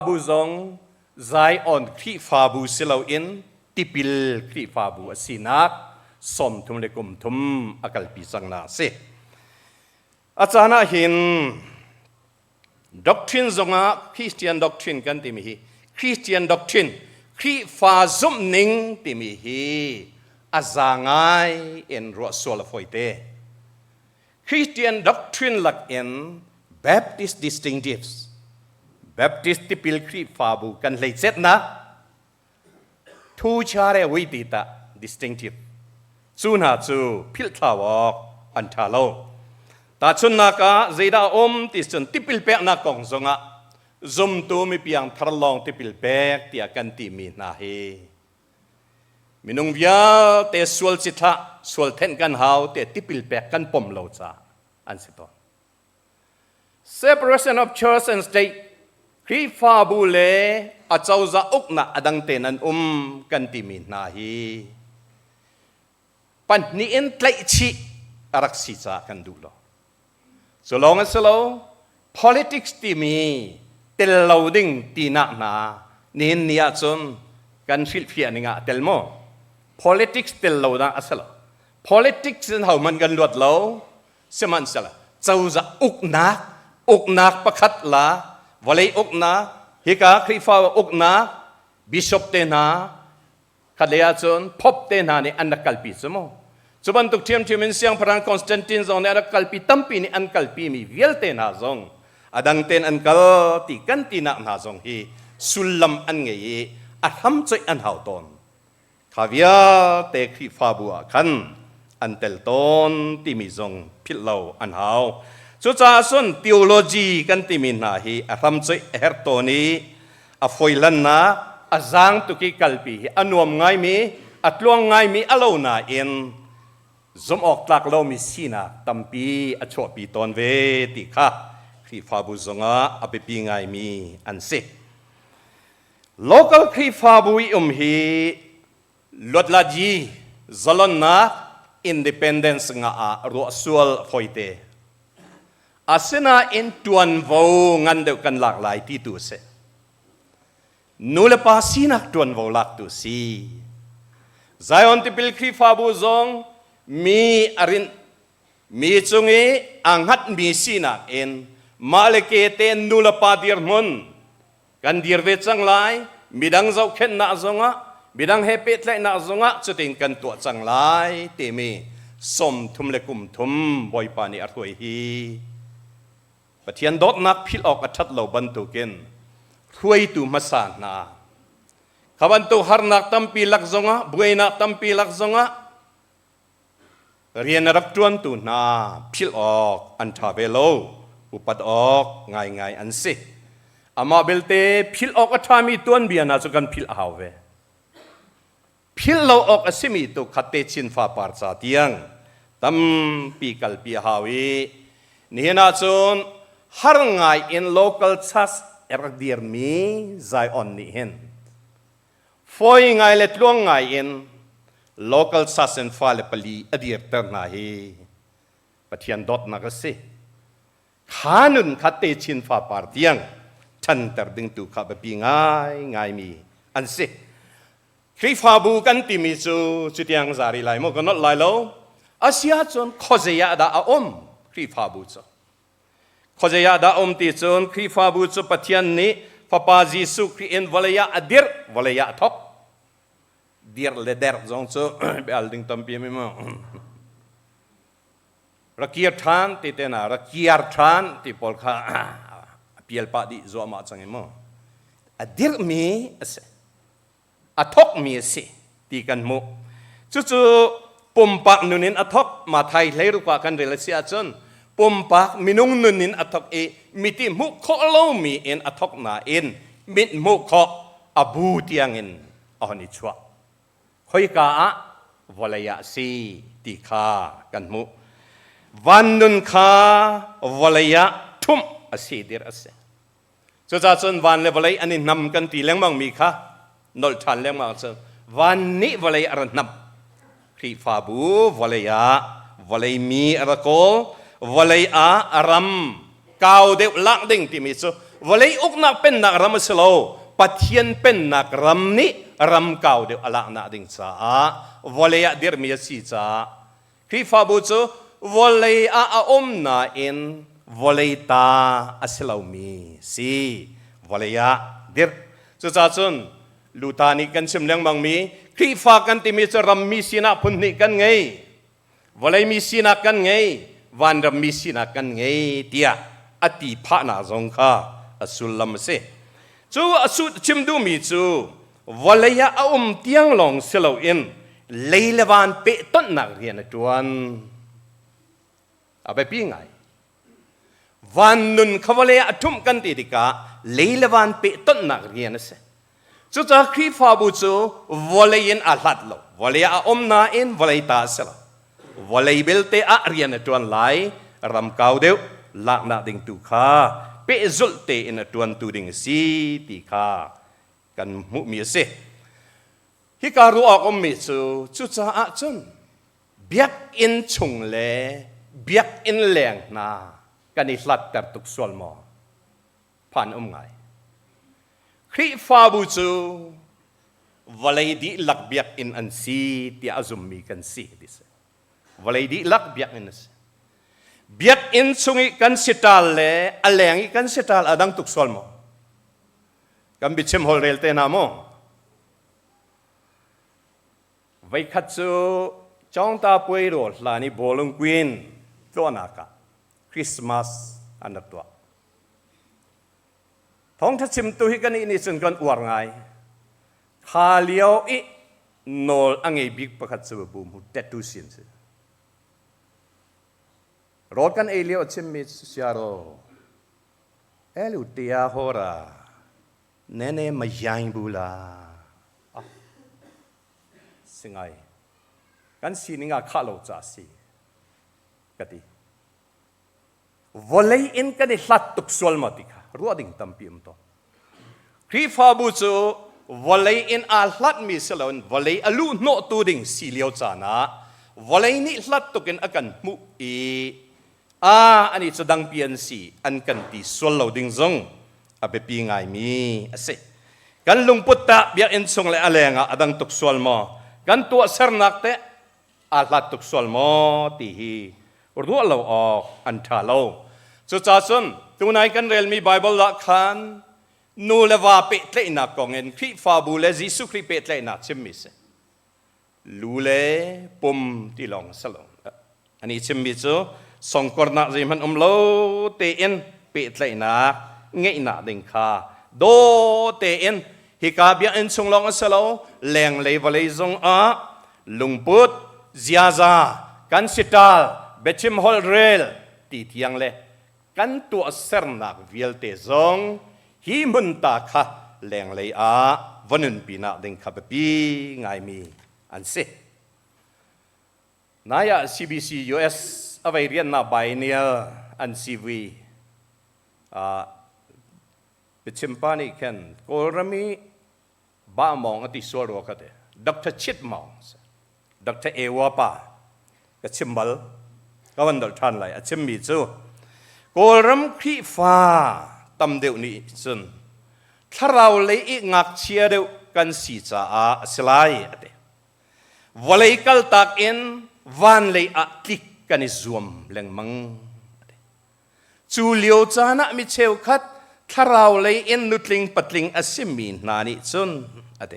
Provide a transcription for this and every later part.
บูซงใจอ่อนครีฟาบูสิลาอินติปิลครีฟาบูสินักสมทุมเลกุมทุมอากาลปีสังนาเสอาจารย์เห็นด็อกทรินซงะคริสเตียนด็อกทรินกันติมีคริสเตียนด็อกทรินครีฟาซุมนิงติมีอาจารย์ไงเอ็นรัวสวลฟอยเตคริสเตียนด็อกทรินหลักเอ็น Baptist distinctives Baptist tipil kri fabu kan leiset na thu chare witita distinctive chuna chu phil thawok an thalo ta chunna ka zeida ti chun tipil pe na kong zonga zum tu mi piang tharlong tipil pe tia kan ti mi na he minung via te sual chitha sual then kan hau te tipil pe kan pom lo cha an siton separation of church and stateครีฟาบูเลอาเจ้าจะอุกนะอดังเตนันกันติมินาฮีปันนี้เอ็นไตชิรักษากันดูโลso long as lo politics ที่มีเตลเราดิ้งตีนักนานี่นี่จนกันฟิลเฟียนิงะเตลโม politics เตลเราดังอัสละ politics นั้นเขามันกันลวดเราเสมันสละเจ้าจะอุกนักประคัดละวลัยอุกนาฮิกาคริฟาอุกนาบิชอปเตนาขัดเลยอาจนพบเตนานี่อันนักกัลปีสมอจุบันตุกเทียมที่มันเสียงพระคอนสแตนตินซองเนี่ยอันกัลปีตั้มปีนี่อันกัลปีมีเวลเตนาซองอดังเตนอันกัลตีกันตีนักนาซองฮีสุลลัมอันเงยอัดทำใจอันหาวตอนข้าวยาเตคริฟาบัวขันอันเตลตอนที่มีซองพิลเลาอันหาวสุดท้ายส่วน theology กันที่มีนาฮีอาทำใจเฮร์โตนีอาฟอยลันนาอาจางตุกิกัลปีอันวมง่ายมีอัตลวงง่ายมีอโลนาเอ็นสมออกหลักเรามีสีนาตัมปีอัชวปีตอนเวติค่ะครีฟาบุซงะอภิปีง่ายมีอันเซ local ครีฟาบุยฮีลดลาจีซาลอนนา independence งารัวสวลฟอยเตอาเซนาอินตวนวงันเดียวกันหลากหลายที่ตัวเสนูเลปาสีนักตวนวหลักตัวสีไซออนติปิลครีฟาบูซงมีอรินมีจงเออังหัดมีสีนักเอ็นมาเลเกเตนนูเลปาดีร์มุนกันดีร์เวจังไลมีดังเจ้าเข็นนักจงะมีดังเฮเปตไลนักจงะจะติงกันตัวจังไลเตมีสมทุมเลกุมทุมบอยปานีอัตวยฮีปะเทียนดอดนักพิลออกอัชัดเหล่าบรรทุกินช่วยตูมาสานาขบันตุฮาร์นักตั้มปีลักซงะบุยนักตั้มปีลักซงะเรียนรักจวนตูนาพิลออกอันทาเวโลอุปัดออกง่ายอันสิอามาเบลเตพิลออกอัฐามีตัวนเบียนาสุกันพิลอาเวพิลเราออกอสิมีตุขัดเตชินฟ้าปาร์ซาเตียงตั้มปีกัลปีฮาวีนี่นาจนฮาร์ไงอิน local church รักเดียร์มีใจอ่อนนี่เห็นฟอยไงเล็ดล่วงไงอิน local church enฟ้าเลปลีอดีตเตอร์นาฮีปะเทียนดอทนักสิขานุนขัดเตชินฟ้าปาร์เตียงฉันเตอร์ดึงตุขับปีง่ายมีอันสิคริฟาบูกันติมิจูจุดยังจารีไลโมกันนอตไลโลอาเซียจนขอเจียดาอมคริฟาบูจูขอเจียดาอมติจนคริฟาบูจูปะเทียนนี้พระปาจิสุคริเอ็นวลยาอดีร์วลยาทอกดีร์เลเดอร์จงจูเบลดิงตัมปีมิมรักเกียร์ทานติเตน่ารักเกียร์ทานติพอลข้าเปียลปาดิโซมาจังเอมอดีร์มีเสอทอกมีสิตีกันมุจู่ๆปุ่มปักนุนินอทอกมาไทยเลยรู้กว่ากันเรลเซียจนปุ่มปักมินุงนุนินอทอกมิติมุขโลมีเอ็นอทอกนาเอ็นมิดมุขอบูเตียงเอ็นอันนี้ชัวคอยกาวลยาสีตีขากันมุวันนุนขาวลยาทุ่มอสีเดียร์อเสจู่ๆจนวันเลวเลยอันนี้นำกันตีเลี้ยงมังมีค่ะนอลทันเลี้ยงมังเสวันนี้วลัยอรนับครีฟาบูวลัยมีอรโกวลัยอารัมกาวเดวลักดิ่งที่มีสุ วเลยอุกนักเป็นนักรำสโลปัทเทียนเป็นนักรำนี้รำเก่าเดียวอลักนาดิงจ้าวเลยเดียร์มีสีจ้าคริฟาบูจูวเลยอาอมนาอินวเลยตาอสลามีสีวเลยเดียร์จุดจ้าจุนลูตานิกันชิมเลี้ยงบางมีคริฟากันติมีจะรำมีสีนักพุ่นนิกันไงวเลยมีสีนักกันไงวันรำมีสีนักกันไงเดียอติพานาจงข้าอสุลลมเสจูอสุชิมดูมีจูวเลยอาอมเตียงลงสลาอินเลยละวันเปต้นนักเรียนจวนเอาไปปีไงวันนุนเขาเลยทุ่มกันติดกาเลยละวันเปต้นนักเรียนเสจุดจากคริฟาบูจูวเลยอินอาลัดโลวเลยอาอมนาอินวเลยตาสลาวเลยเบลเตอาเรียนจวนไลรำเก่าเดียวลักนาดิงตุข้าเปจุลเตอินจวนตูดิงสีติข้ากันมุมีเสฮิการูออกอมิจูจุดจ้าจุนเบียกอินชงเล่เบียกอินแหลงนากันอิสลัดแต่ตุกสวลมอผ่านไงคริฟาบูจูวลัยดีลักเบียกอินอันซีที่อาจุมมีกันซีดิสวลัยดีลักเบียกอินเบียกอินชงกันสิตาเล่อแหลงกันสิตาอดังตุกสวลมอกันบิชิมฮอลเรลเตนามอไว้ขัดจูจ้องตาป่วยโรลานี่บอลงควีนตัวนักคริสต์มาสอันนั้นตัวท้องทัชิมตุฮิกันนี่ส่วนกันอวดไงข้าเลี้ยวอีโนลอังเอบิกประคัดจูบูมหุดเด็ดดูสินสิรถกันเอเลี้ยวชิมมิสยาโรเอลูเตียโฮราเนเน่มายังบูลาสิงไงกันสีนิงาข้าโลจ่าสีกติวอลเลยอินกันในหลัดตุกสวลมาติค่ะรู้ดิ่งตั้มพิมตัวคริฟาบูจูวอลเลยอินอาหลัดมีเสลอนวอลเลยอาลูโนตูดิ่งสีเลียวจานาวอลเลยนี่หลัดตุกินอากันมุอีอันนี้จะดังเปลี่ยนสีอันกันตีสวลเราดิ่งซงอาเปปีไงมีเสกันลุงพุทธะเบียอินซงเลยอะไรงะดังตุกสวลมากันตัวเสรนักเตะอาลัดตุกสวลมอตีฮีรู้เราออกอันทาเราสุดท้ายสุนตัวนายกันเรียนมีไบเบิลละคันนูเลวาเปตเลนักกองเงินคริฟาบูเลจิสุคริเปตเลนักชิมมิสลูเลปุ่มที่ลองสลองอันนี้ชิมมิสส่งกอร์นักจิมันโลเตอินเปตเลนักเงยนักดิงคาโดเตอินฮิกาเบียอินส่งลองสลาวแรงเลวเลยจงลุงพุทธเจียซากันสิตาลเบชิมฮอลเรลตีเทียงเลกันตัวเสรนักวิลเตจงฮิมุนตาค่ะแรงเลยวันนึงปีนักดิงขับปีไงมีอันเสนายCBC US เอาไว้เรียนนาใบเนียอันซีวีเบชิมปานิเคนโกรมีบ้ามองอติสวรกันเดดร.ชิดมองดร.เอวาปาก็ชิมบัลก็วันเดินทันเลยชิมมีจูโกรมคริฟ้าตำเดียวนี้จนถ้าเราเลยอีกงักเชียเดียวกันสีจ้าสลายเดวันเลยกัลตักอินวันเลยคลิกกันซูมเล่งมังจูเลียวจานะมิเชลคัดถ้าเราเลยอินนุตลิงปัดลิงอาศิมีนานิจนเด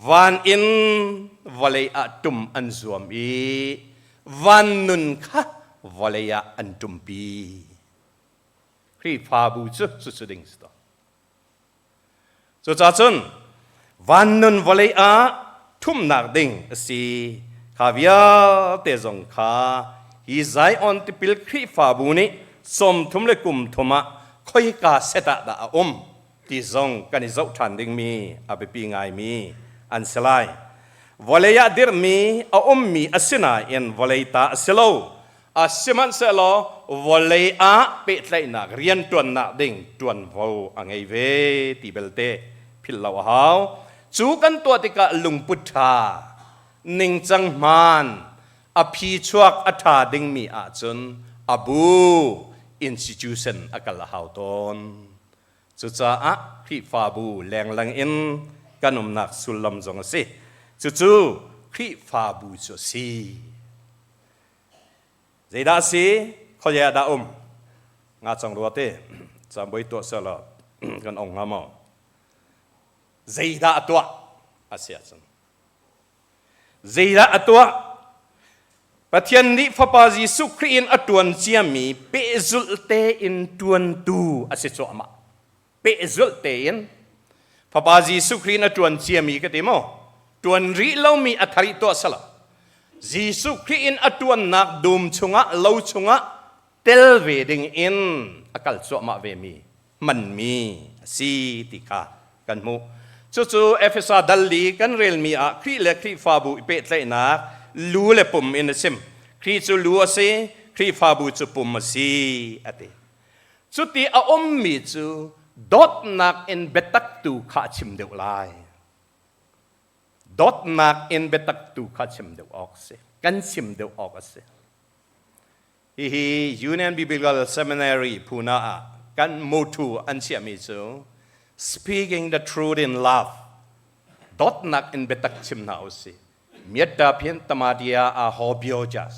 วันอินวลัยตุมอันซวมอีวันนุนค่ะวลัยอันตุมปีครีฟาบูจุสุดดิ่งสตอจุดจ้าจนวันนุนวลัยทุ่มนักดิ่งสีข้าวิอาเตจงข้าฮิใจออนติปิลครีฟาบูนี้สมทุมเลกุมทุมะคอยกาเสตะดาที่จงกันอิจฉาดิ่งมีอาเปปีไงมีอันสลายวอลเลยดิร์มีมีอาศินาอินวอลเลยตาเสลาวอาศิมันเสลาววอลเลยเปิดเลยนักเรียนตัวนักดิ่งตัววูอังไงเวที่เบลเตพิลลาวหาวจูกันตัวติกะลุงพุทธานิงจังมันอภิชวกอัฐาดิ่งมีอาจุนอบู institution อากาศหาวตนจุจ้าคริฟาบูแรงลังอินกันอมนักสุลมจงสิจู่คริฟาบูจุสีเจดาสีขยะดางาจังรัวเตจำไว้ตัวเสลกันองงามเจดาตัวอาเซียนเจดาตัวปะเทียนนี้ฟาปาจิสุครีนอตวนเจียมีเปซุลเตอินตวนตูอาเซียนมาเปซุลเตอินฟาปาจิสุครีนอตวนเจียมีก็เต็มตวนรีเรามีอัธริตัวสละจิสุครีนอตวนนักดุมชงะเลาชงะเตลเวดิงอินอากาศสวมาเวมีมันมีสีติกากันมูจู่ๆเอฟเอสาดัลลีกันเรลมีอะครีเลครีฟาบูเปตเลยนักลูเลปุ่มอินเซมครีจูลัวเซครีฟาบูจูปุ่มสีอติจุดที่อามีจูดอทนักอินเบตักตูข้าชิมเดียวไลดอทนักอินเบตักตูข้าชิมเดียวออกเซกันชิมเดียวออกเซฮีUnion Biblical Seminary พูน่ากันมูทูอันเชียมีจู speaking the truth in love ดอทนักอินเบตักชิมนาอุสิเมียดาเพียนตมาดียาอาฮอบิโอจัส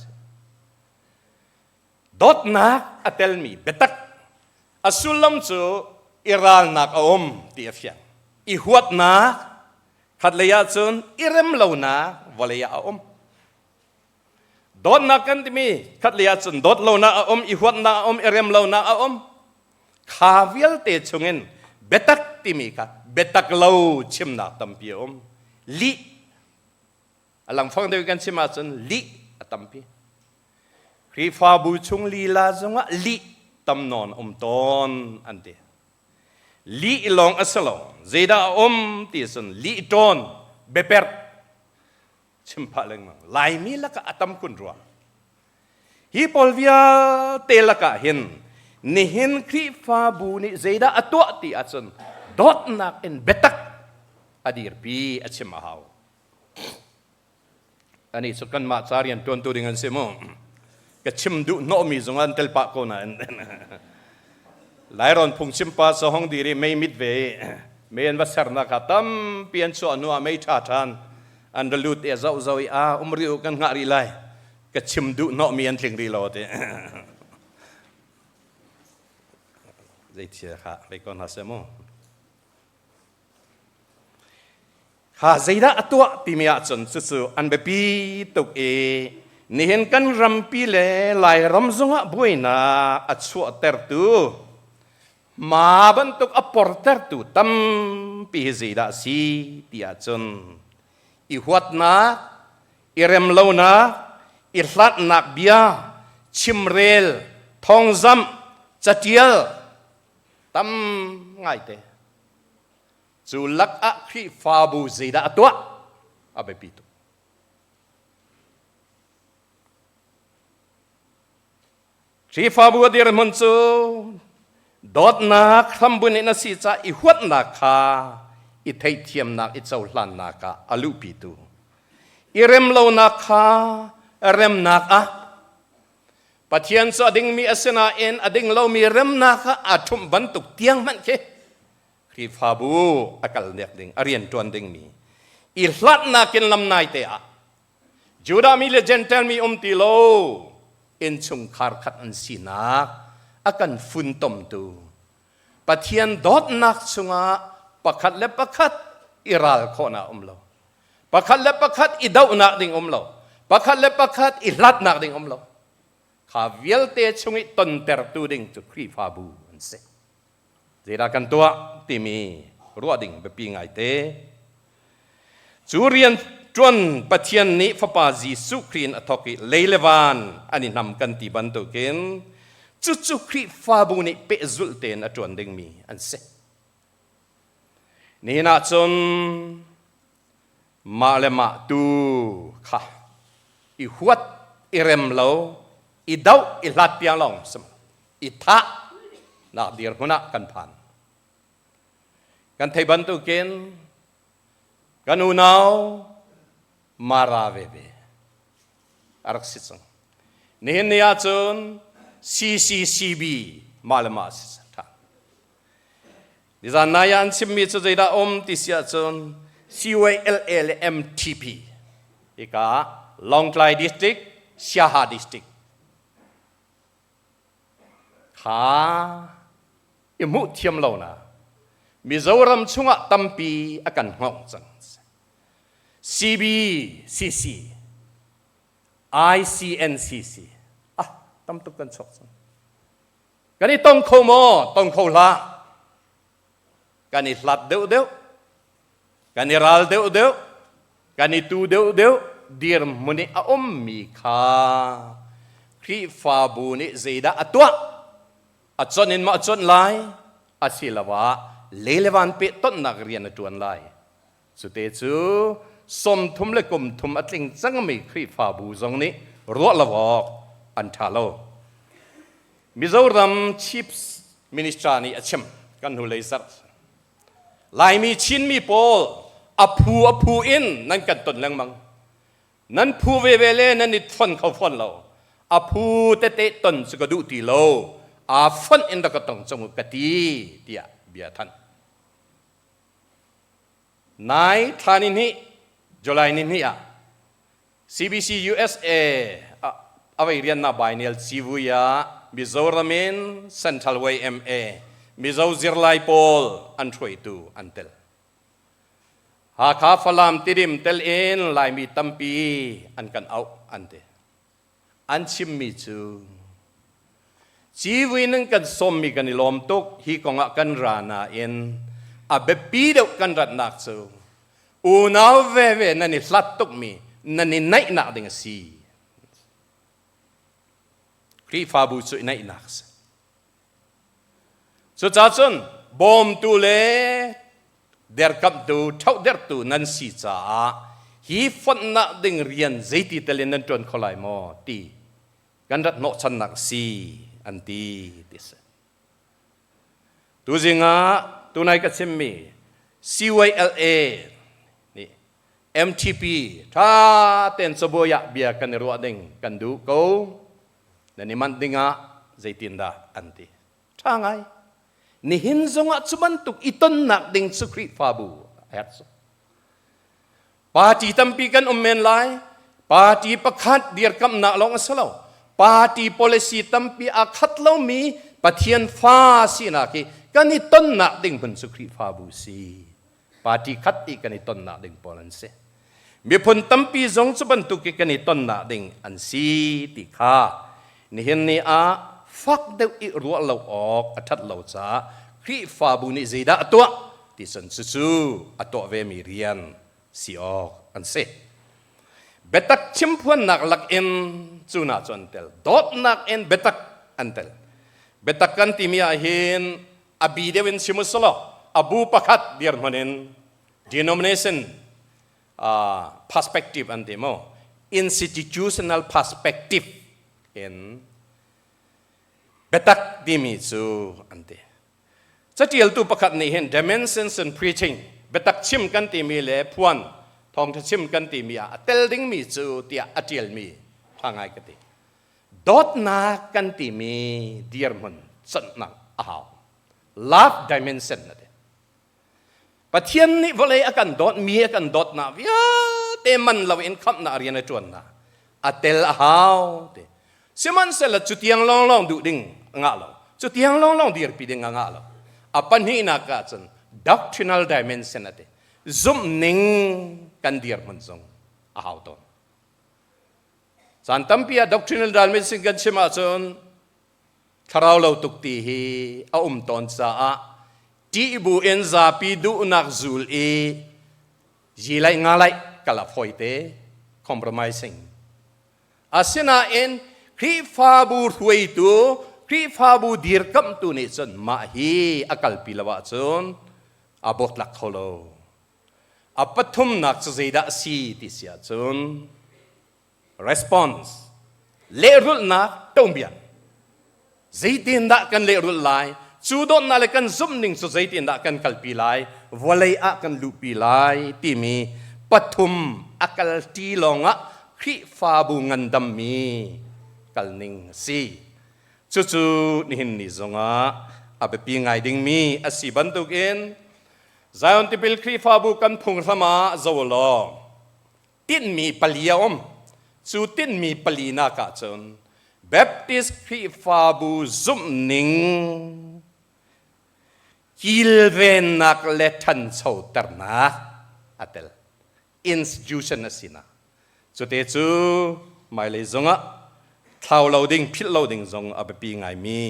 ดอทนักอัตเตลมีเบตักอสุลัมจูอิรัลนักตีเอฟยังอีหัวนักขัดเลยาจุนอิเรมเลวนักวะเลยาดอทนักกันที่มีขัดเลยาจุนดอทเลวนักอีหัวนักอิเรมเลวนักข้าวิลเตจุงินเบตักที่มีค่ะเบตักเลวชิมนักตั้มพิลีอลังฟังเดียวกันใช่ไหมจนลีตั้มพีครีฟาบูชงลีลาจงว่าลีตั้มนอนตอนอันเดียลีลองอัสลองเจดาตีสนลีตอนเบเปร์ชิมพะเลงมังลายมีละกะตั้มคุณรัวฮีพอลวิอาเตละกะเห็นนี่เห็นครีฟาบูนี่เจดาตัวตีอัศนดอทนักอินเบตักอดีร์ปีอัชมาฮาวอันนี้สุกันมาสารีนตัวตัวdengan semua ก็ชิมดูโนมีจงอันเตลปะโกนะหลายรอนพุงชิมปาสห้องดีรีไม่มิดเวไม่เห็นว่าเสร์นักตั้มเปลี่ยนส่วนนัวไม่ชาทานอันเดลูดเอซาอุซาวิอาริโอกันงารีไลก็ชิมดูโนมีอันถึงรีโลดได้เชียร์ค่ะไปก่อนนะsemuaข้าใจได้ตัวที่มีอาจารย์สุดอันเบปีตุกนี่เห็นกันรำปีเล่ลายรำจงอ่ะบุยนาอัดสวดเตอร์ตูมาบรรทุกอัปปอร์เตอร์ตูตั้มปีใจได้สิที่อาจารย์อีหัวนักอีเรมเลวนักอีหลัดนักเบียชิมเรลทองจำจัดเจียลตั้มง่ายเตะจูลักอะครีฟาบูเจดาตัวอาเบปิโตครีฟาบูเดียร์มันจูดอดนักทำบุญในนาซีจ้าอีหัวนักข้าอีไทยเทียมนักอีเจ้าหลานนักอาลูปิโตอีเรมโลนักข้าเรมนักอะปัจจัยส่วนดิ่งมีอาสนะเอ็นอดิ่งเรามีเรมนักอาทุ่มบรรทุกเตียงมันเคครีฟาบูอากาศเด็กดิ่งอเรียนจวนดิ่งมีอิหลัดนักินลำนายเตะจูดามีเลเจนเทลมีติโลอินชุงคาร์ขัดอันสีนักอากันฟุนตมตูปัจจัยดอดนักชุงะปักขัดเล็บปักขัดอิรัลโคนาเราปักขัดเล็บปักขัดอิดาวนักดิ่งเราปักขัดเล็บปักขัดอิหลัดนักดิ่งเราข้าวิลเตชุงอิตันเตอร์ตูดิ่งจุครีฟาบูอันเสเจรากันตัวที่มีรัวดิ่งไปปีไงเตจูเรียนจวนปัจจัยนี้ฟปาจีสุครีนอทอกิเลเลวานอันนี้นำกันที่บรรทุกเกนจุครีฟาบูนี่เปจุลเตนจวนดิ่งมีอันเสนี่น่าจนมาเลมาตูค่ะอีหัวอีเรมโลอีดาวอีลัดเปียงลองสมอีท่านักเดียร์คนนักกันผ่านกันไทยบันทุกินกันอุณาวมาราเวเบอารักษิตสังนี่เห็นนี่อาจารย์ CCCB malamas ta dizan nayan simmi chu zeida tisia chon CYLLMTP ika Longklai district Siaha district kha imu thiam lo na Mizoram chunga tampi akan ngong chang CBCC ICNCC tam tuk kan chok chang kani tong kho mo tong kho la kani hlat deu kani ral deu kani tu deu dir muni a mi kha khri fa bu ni zeida atwa achon in ma achon lai asilawa lelevan pe ton nak rian tuan lai su te chu som thum le kum thum atling chang mi khri fa bu zong ni ro lawok an thalo Mizoram chief minister ni achim kan hu leisar lai mi chin mi pol aphu in nan kan ton lang mang nan phu ve le nan ni thon khau phon lo aphu te ton su ka du ti lo a phon in da ka tong chong ka ti tia bia than nai thanin hi July nin hi CBC USA awai rian na bainel chivuya Mizoramin Central Way MA Mizo Zirlai Pol an throi tu antel ha kha falam tirim tel in lai mi tampi an kan au ante an chim mi chu chivuin nang kan som mi kan lom tok hi konga kan rana in abepi deu kan rat nak chu unaw ve nani hlat tok mi nani nai na ding si kri fa bu chu nai nak so cha chun bom tu le der kap tu thau der tu nan si cha hi fon na ding rian zeiti telen nan ton kholai mo ti kan rat no chan nak si anti this tu zinga tu nai ka chimmi CYLA ni MTP tha ten soboya bia kan ro ding kan du ko nani man dinga zaitin da anti thangai ni hin zonga chuman tuk iton nak ding sukri fabu hatso party tampi kan men lai party pakhat dir kam na long asalo party policy tampi akhat lo mi pathian fa si na ki kani ton na ding bun sukri fabu si party khat ti kani ton na ding polan se mi phun tampi zong chuban tuk ki kani ton na ding an si ti kha ni hin ni fak deu I ruwa lo ok athat lo cha khri fa bu ni zeida atwa ti san su atwa ve mi rian si ok an se betak chimpuan nak lak in chuna chontel dot nak en betak antel betak kan ti mi hin abi dewin simusolo abu pakhat dir manen denomination perspective antimo institutional perspective in betak dimi chu ante chatial tu pakhat ni hen dimensions and preaching betak chim kan ti mi le phuan thong tha chim kan ti mi tel ding mi chu tia atial mi thangai ka ti dot na kan ti mi dear mon chan na ahaw love dimension na de pathian ni vole akan dot mi akan dot na via te man law in kham na rian chuan na atel ahaw te siman sela chutiang long du ding nga lo chutiang long dir pi ding nga lo apan hi na ka chun doctrinal dimension ate zum ning kan dir man song a how to san tampia doctrinal dimension kan chima chun tharau lo tuk ti hi a ton cha a ti bu en za pi du nak zul e ji lai nga lai kala phoite compromising asina en khri fa bu thui tu khri fa bu dir kam tu ni chon ma hi akal pilawa chon abot lak kholo apathum nak zeida si ti sia chon response le rul na tombian zaitin da kan le rul lai chu don na le kan zum ning so zaitin da kan kalpi lai volei a kan lupi lai ti mi pathum akal ti longa khri fa bu ngandam mi kalning si chu ni hin ni zonga abe pi ngai ding mi asi bantuk in Zion tipil kri fa bu kan phung sama zawlo tin mi paliaom chu tin mi palina ka chon Baptist kri fa bu zum ning kilven nak le than chho tarna atel institution asina chu te chu mai le zonga thau loading phil loading zong abe pi ngai mi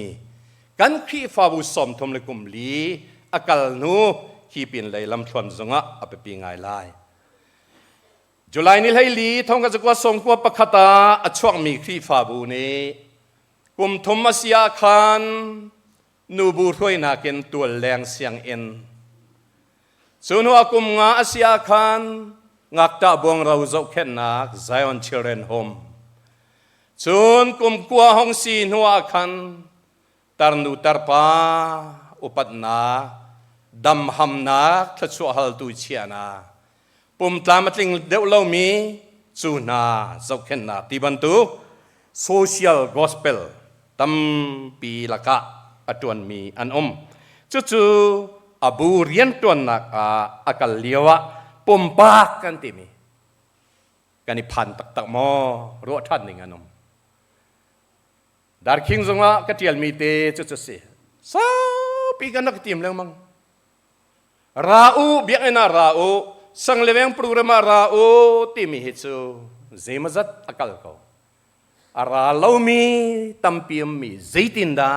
kan kri fa bu som thom le kum li akal nu hi pin le lam thon zonga abe pi ngai lai July ni lai li thong ka chakwa som ko pakhata achwak mi kri fa bu ni kum thom asia khan nu bu roi na ken tul leng siang en chunu akum nga asia khan ngak ta bong rau zo khen nak Zion Children Home chun kum kwa hong si nuwa khan tarnu tarpa upat na dam ham na thachu hal tu chiana pum tlamatling deu lo mi chu na zo khen na ti ban tu social gospel tam pi laka atuan mi an chu abu rian tuan nak akal liwa pum pa kan ti mi kani phan tak tak mo ro than ning anom dar king zonga katial mi te chu se sa pi kan nak tim lang mang rau biakena rau sang leweng programa rau ti mi hichu zemazat akal ko ara lomi tampiam mi zaitinda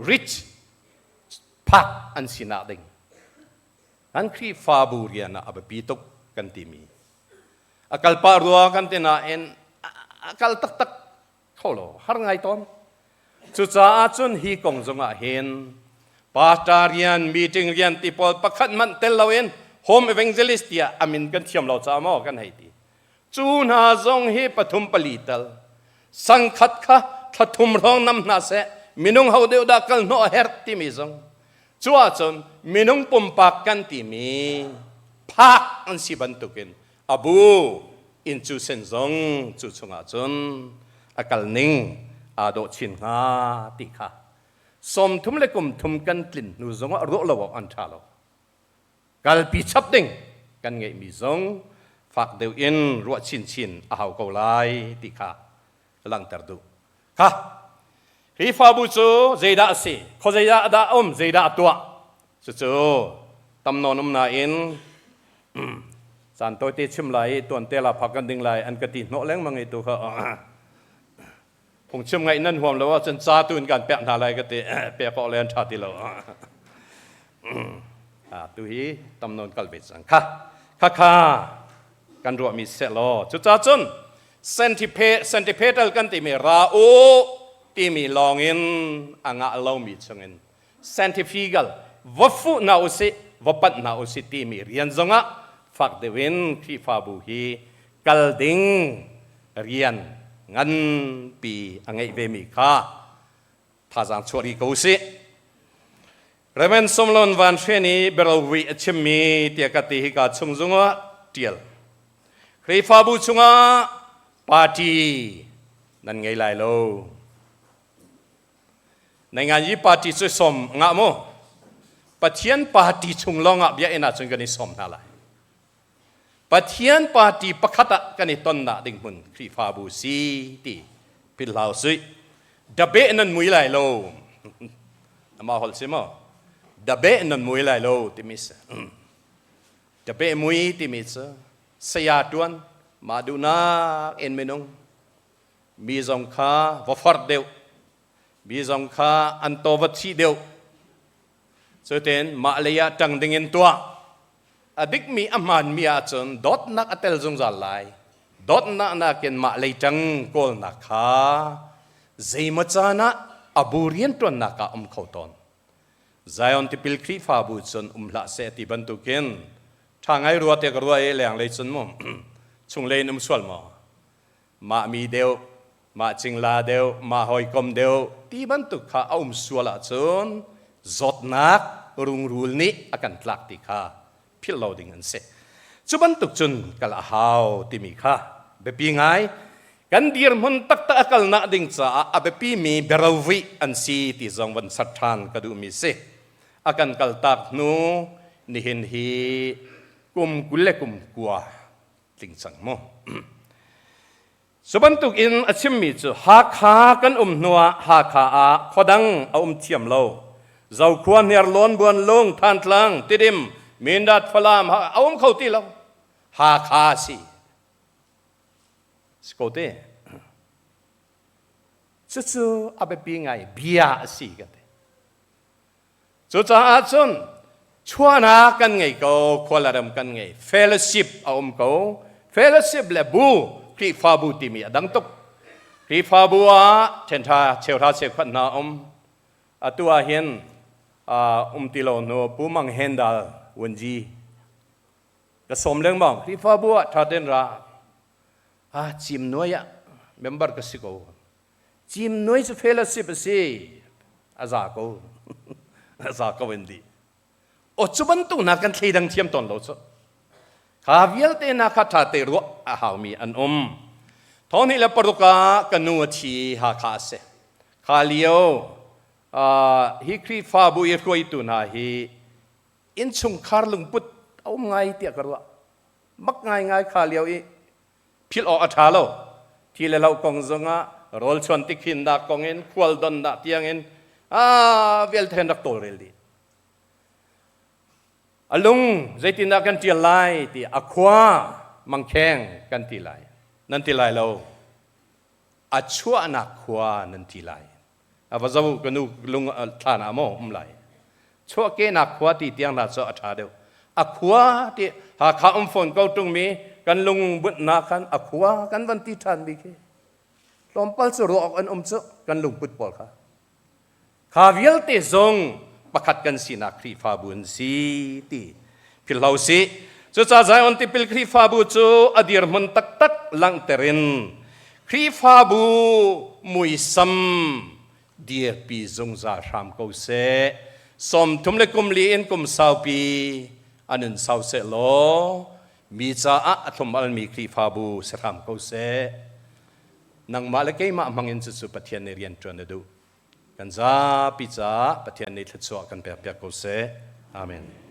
rich pa an sina ding an kri fa buriana abapitok kan ti mi akal pa ruwa kan tina en akal tak tak kholo har ngai ton chu cha chun hi kong zonga hen pastarian meeting rian ti pol pakhat man tel lawen home evangelist ya amin kan thiam lo cha mo kan haiti chu na zong hi pathum palital sang khat kha thathum rong nam na se minung hau deu da kal no her ti mi zong chua chon minung pum pak kan ti mi phak an si ban tukin abu in chu sen zong chu chunga chon akal ning ado chin nga ti kha som thum le kum thum kan tlin nu zong ro lo an tha lo kal pi chap ding kan ngei mi zong fak deu in ro chin a hau ko lai ti kha lang tar du kha hi fa bu chu zeida si kho zeida da zeida tua chu tam no num na in san toi te chim lai ton te la phakan ding lai an ka ti no leng mangai tu kha phung chim ngai nan huam lo wa chen cha tun kan pe na lai ka te pe ko len tha ti lo tu hi tam non kal be sang kha kan ro mi se lo chu cha chun sentimental kan ti me ra o ti mi long in anga lo mi chungin scientifical wafu na usi wapat na usi ti mi rian zonga fak de win khi fa bu hi kal ding rian ngan pi angai ve mi kha tha jang chori ko si remen somlon van feni berawi achimi tia ka ti hi ka chung zunga tial khi fa bu chunga party nan ngai lai loในงานยี่ปาร์ตี้ช่วยสมงะโมปะเทียนปาร์ตี้ชุงลองอ่ะเบียเอ็น่าจนกันนี่สมท่าไรปะเทียนปาร์ตี้ปะขัดกันนี่ต้นน่ะดิ่งหุ่นครีฟาบูซีตีพิลาวซุยดับเบนันมุยไหลโลมาฮอลซิมอดับเบนันมุยไหลโลติมิสดับเบมุยติมิสสยาตวนมาดูนาเอ็นเมนงมีจงคาวฟอร์เดวบีจงคาอันโตวัชีเดียวสุดท้ายมาเลยจังดิ่งตัวอดิกมีอามันมีอาจนดอทนักอัตเลจงจัลไลดอทนักเกินมาเลยจังโกลนักขาใจมัจจานะอบูเรียนตัวนักเขาตอนใจอันที่พิลครีฟาบูจนละเสติบันตุกินทางไอรัวเตกรัวเอแหลงเลยจนมุมชุงเลยนุ่มสวลมามีเดียวมาจิงลาเดียวมาหอยกลมเดียวที่บรรทุกข้าเอาสัวละจนจดนักรุงรูลนี้อาการหลักที่ข้าพิลเราดิ่งอันเสจุบรรทุกจนกะละหาวที่มีข้าแบบยังไง กันดีร์มันตักตะกัลนักดิ่งจ้าอาเบปีมีเบราวิอันซีที่จงวันสัตทานกระดูมีเสอากันกัลตักนูนี่เห็นฮีกุมกุลเลกุมกัวติงสังโมสบันตุกินอาชิมมีจูหาขากันนัวหาขาอาขดังเอาเทียมโลเจ้าควรเนียร์ล้นบวนลงทานทลังติดิมมินดัดฟลามเอาเข้าตีเราหาขาสิสกอเต้จู่ๆอาเบปีไงเบียสิกันจู่ๆอาจนชวนหากันไงก็ควรละดมกันไงเฟลชิปเอาเขาเฟลชิปเลบูครีฟาบูติมีดังตุกครีฟาบัวเชนทาเชลทาเชขันนาตัวเห็นติโลโนปูมังเฮนดาลวันจีกระสมเรื่องบ้างครีฟาบัวทัดเดินราจิมน้อยเมมเบอร์ก็สิโกจิมน้อยจะเฟลชิปสิอาซาโกอาซาโกวันดีโอจุบันตุนักกันที่ดังเทียมตอนโลซข้าวิลเตนักขัดเตรัวหามีอันท้องนี้ละปรุกากันนัวทีหาคาเสข้าเลี้ยวฮิครีฟาบุยรวยตุนาฮีอินชุงคาร์ลุงปุตเอาไงเตียกรัวมักไงข้าเลี้ยวอีพิลออัฐาโลที่เรากงจงโรลชวนติกินดากงเงินควลดอนดาเตียงเงินเวลเทนดักโตเรลดีอลุงใจตินักกันตีไลที่อความังแข็งกันตีไลนั่นตีไลเราอัชวนักควานั่นตีไลพระเจ้ากันนูลุงทานอโมไลชัวเกนักควาที่เตียงนัดโซอัฐาเดียวอควาที่หาข้าฝนก็ตรงมีกันลุงบุญนาคันอควากันวันที่ทานบิเคลมพัลสุรอกอันโซกันลุงบุญปอลข้าวิลเตซงประคัดกันสินักครีฟาบุนสีตีพิลลาวสีจุดจ้าใจอันที่พิลครีฟาบุจูอดีร์มันตักลังเตรินครีฟาบุมุยซัมดีร์ปีจงจาชามกูเสสมทุมเลกุมลีอินกุมสาวปีอันนั้นสาวเสโลมีจ้าอัตมอัลมีครีฟาบุสรามกูเสนังมาเลกมามังอินจุดปะเทียนเรียนจวนดูกันจ้าปิจ้าปะเทียนในทัศวกันเปียกกูเสอาเมน